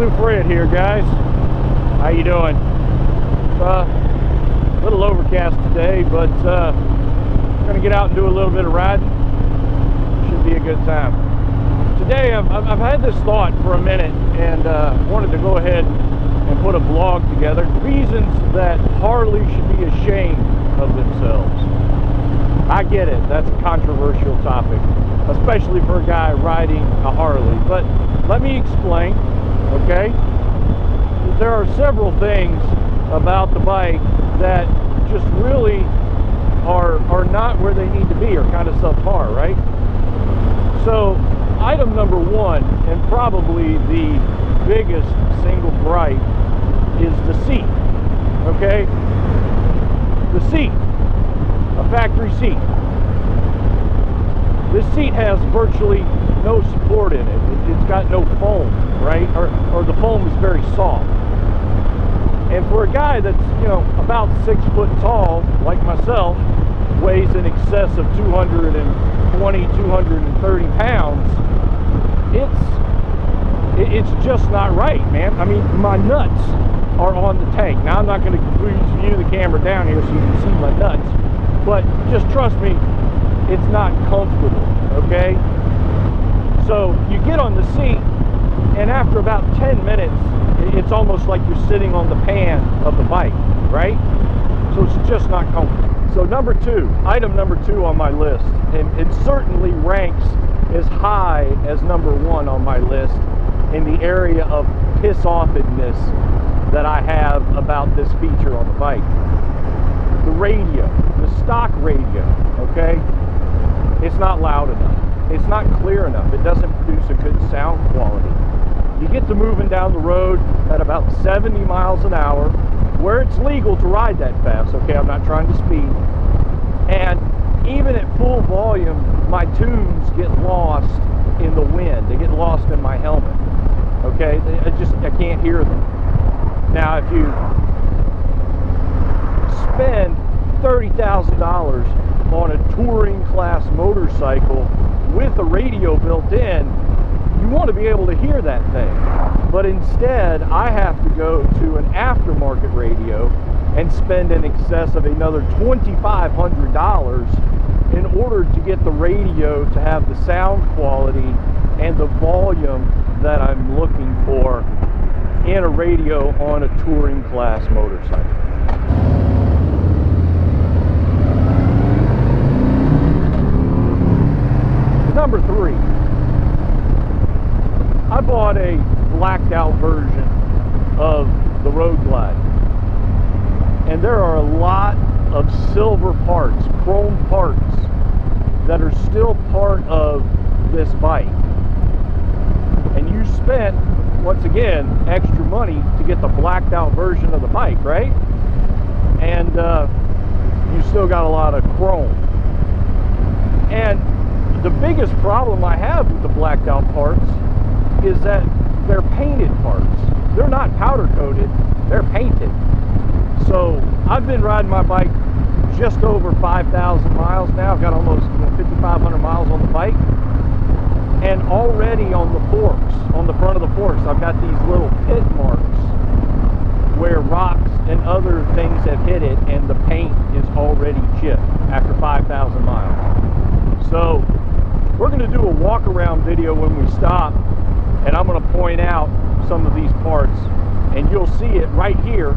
Blue Fred here, guys. How you doing? A little overcast today, but gonna get out and do a little bit of riding. Should be a good time. Today, I've had this thought for a minute, and wanted to go ahead and put a vlog together. Reasons that Harley should be ashamed of themselves. I get it, that's a controversial topic, especially for a guy riding a Harley, but let me explain, okay? There are several things about the bike that just really are not where they need to be, or kind of subpar, right? So, item number one, and probably the biggest single gripe, is the seat, okay? The seat. A factory seat. This seat has virtually no support in it. It's got no foam, right? Or the foam is very soft. And for a guy that's, you know, about 6 foot tall, like myself, weighs in excess of 220, 230 pounds, it's just not right, man. I mean, my nuts are on the tank. Now, I'm not going to view the camera down here so you can see my nuts. But just trust me, it's not comfortable, okay? So you get on the seat, and after about 10 minutes, it's almost like you're sitting on the pan of the bike, right? So it's just not comfortable. So item number two on my list, and it certainly ranks as high as number one on my list in the area of piss-offedness that I have about this feature on the bike. The radio, the stock radio, okay? It's not loud enough. It's not clear enough. It doesn't produce a good sound quality. You get to moving down the road at about 70 miles an hour, where it's legal to ride that fast, okay? I'm not trying to speed. And even at full volume, my tunes get lost in the wind. They get lost in my helmet, okay? I can't hear them. Now, if you spend $30,000 on a touring class motorcycle with a radio built in, you want to be able to hear that thing. But instead, I have to go to an aftermarket radio and spend in excess of another $2,500 in order to get the radio to have the sound quality and the volume that I'm looking for in a radio on a touring class motorcycle. Number three, I bought a blacked out version of the Road Glide, and there are a lot of silver parts, chrome parts, that are still part of this bike. And you spent, once again, extra money to get the blacked out version of the bike, right? And you still got a lot of chrome. And the biggest problem I have with the blacked out parts is that they're painted parts. They're not powder coated, they're painted. So I've been riding my bike just over 5,000 miles now. I've got almost 5,500 miles on the bike. And already on the forks, on the front of the forks, I've got these little pit marks where rocks and other things have hit it, and the paint is already chipped after 5,000 miles. So we're going to do a walk around video when we stop, and I'm going to point out some of these parts, and you'll see it right here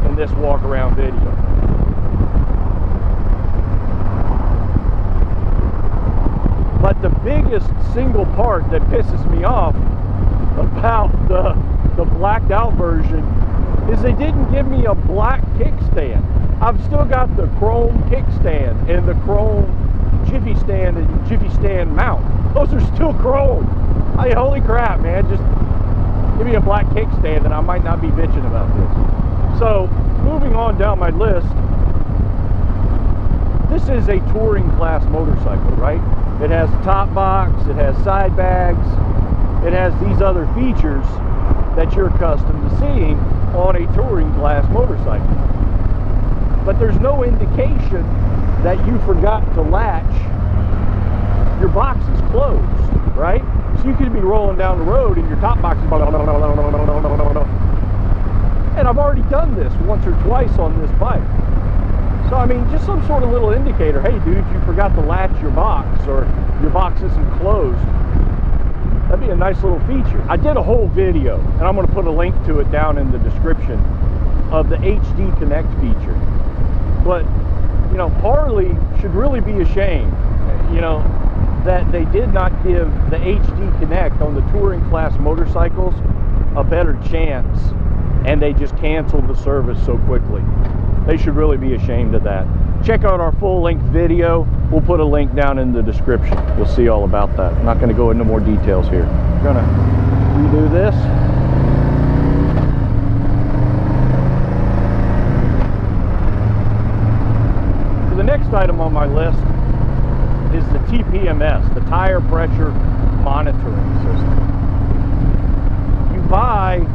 in this walk around video. But the biggest single part that pisses me off about the blacked out version is they didn't give me a black kickstand. I've still got the chrome kickstand and the chrome jiffy stand and jiffy stand mount. Those are still chrome. Hey, holy crap, man. Just give me a black kickstand and I might not be bitching about this. So, moving on down my list, this is a touring class motorcycle, right? It has a top box, it has side bags, it has these other features that you're accustomed to seeing on a touring class motorcycle. But there's no indication that you forgot to latch your box is closed, right? So you could be rolling down the road and your top box is blah, blah, blah, blah, blah, blah, blah, blah, blah. And I've already done this once or twice on this bike. So I mean, just some sort of little indicator, hey dude, you forgot to latch your box, or your box isn't closed. That'd be a nice little feature. I did a whole video, and I'm going to put a link to it down in the description, of the HD Connect feature. But, you know, Harley should really be ashamed, you know, that they did not give the HD Connect on the touring class motorcycles a better chance, and they just canceled the service so quickly. They should really be ashamed of that. Check out our full-length video. We'll put a link down in the description. You'll see all about that. I'm not going to go into more details here. We're going to redo this. So the next item on my list is the TPMS, the tire pressure monitoring system. You buy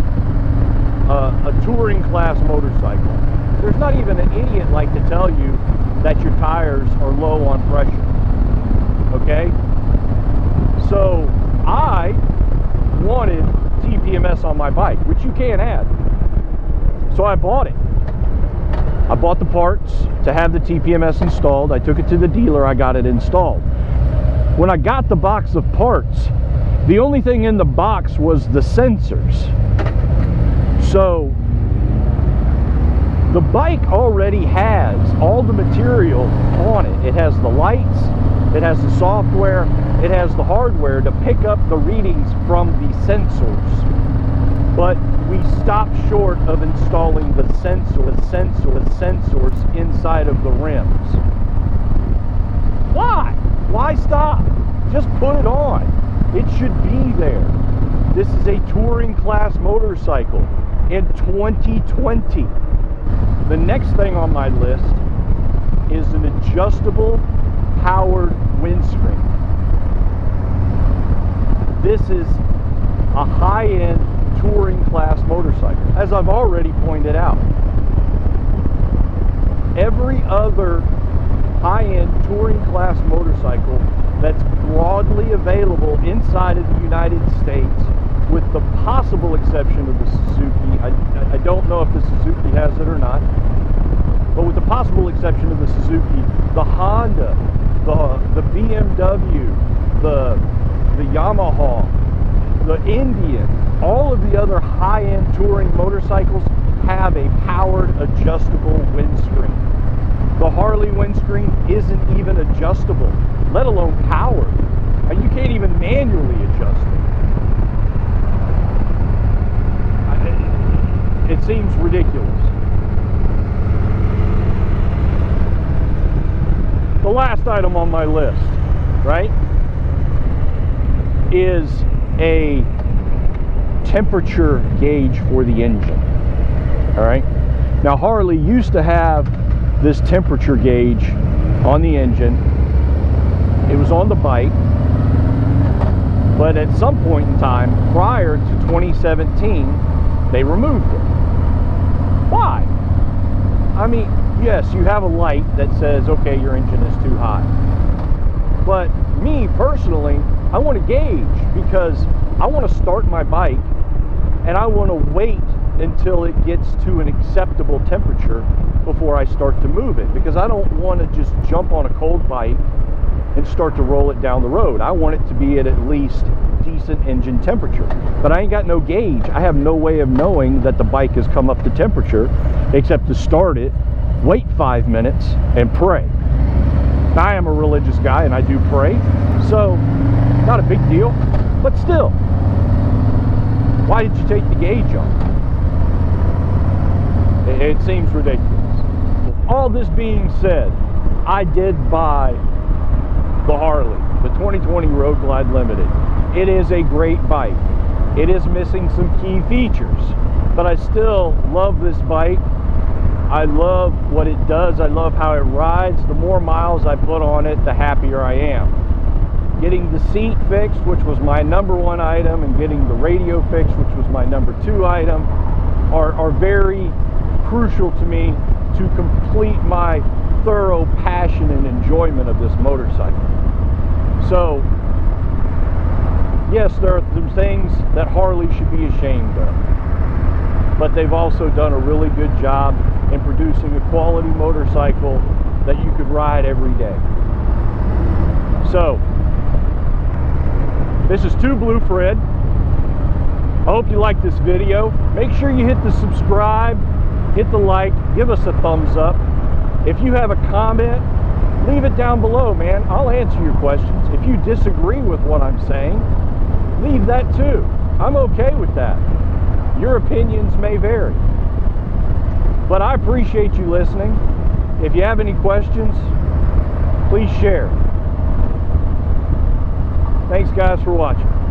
a touring class motorcycle. There's not even an idiot like to tell you that your tires are low on pressure, okay? So I wanted TPMS on my bike, which you can't add. So I bought it. I bought the parts to have the TPMS installed. I took it to the dealer, I got it installed. When I got the box of parts, the only thing in the box was the sensors. So the bike already has all the material on it. It has the lights, it has the software, it has the hardware to pick up the readings from the sensors. But we stopped short of installing the sensors inside of the rims. Why? Why stop? Just put it on. It should be there. This is a touring class motorcycle in 2020. The next thing on my list is an adjustable powered windscreen. This is a high-end touring class motorcycle, as I've already pointed out. Every other high-end touring class motorcycle that's broadly available inside of the United States, with the possible exception of the Suzuki. I don't know if the Suzuki has it or not, but with the possible exception of the Suzuki, the Honda, the BMW, the Yamaha, the Indian, all of the other high-end touring motorcycles have a powered adjustable windscreen. The Harley windscreen isn't even adjustable, let alone powered. And you can't even manually adjust it. It seems ridiculous. The last item on my list, right, is a temperature gauge for the engine. All right. Now Harley used to have this temperature gauge on the engine. It was on the bike, but at some point in time prior to 2017, they removed it. Why? I mean, yes, you have a light that says, okay, your engine is too hot. But me personally, I want to gauge, because I want to start my bike and I want to wait until it gets to an acceptable temperature before I start to move it, because I don't want to just jump on a cold bike and start to roll it down the road. I want it to be at least decent engine temperature. But I ain't got no gauge. I have no way of knowing that the bike has come up to temperature except to start it, wait 5 minutes, and pray. Now, I am a religious guy and I do pray, so not a big deal, but still, why did you take the gauge off? It seems ridiculous. All this being said, I did buy the Harley, the 2020 Road Glide Limited. It is a great bike. It is missing some key features, but I still love this bike. I love what it does. I love how it rides. The more miles I put on it, the happier I am. Getting the seat fixed, which was my #1 item, and getting the radio fixed, which was my #2 item, are very crucial to me to complete my thorough passion and enjoyment of this motorcycle. So yes, there are some things that Harley should be ashamed of, but they've also done a really good job in producing a quality motorcycle that you could ride every day. So, this is 2 Blue Fred. I hope you like this video. Make sure you hit the subscribe, hit the like, give us a thumbs up. If you have a comment, leave it down below, man. I'll answer your questions. If you disagree with what I'm saying, leave that too. I'm okay with that. Your opinions may vary. But I appreciate you listening. If you have any questions, please share. Thanks guys for watching.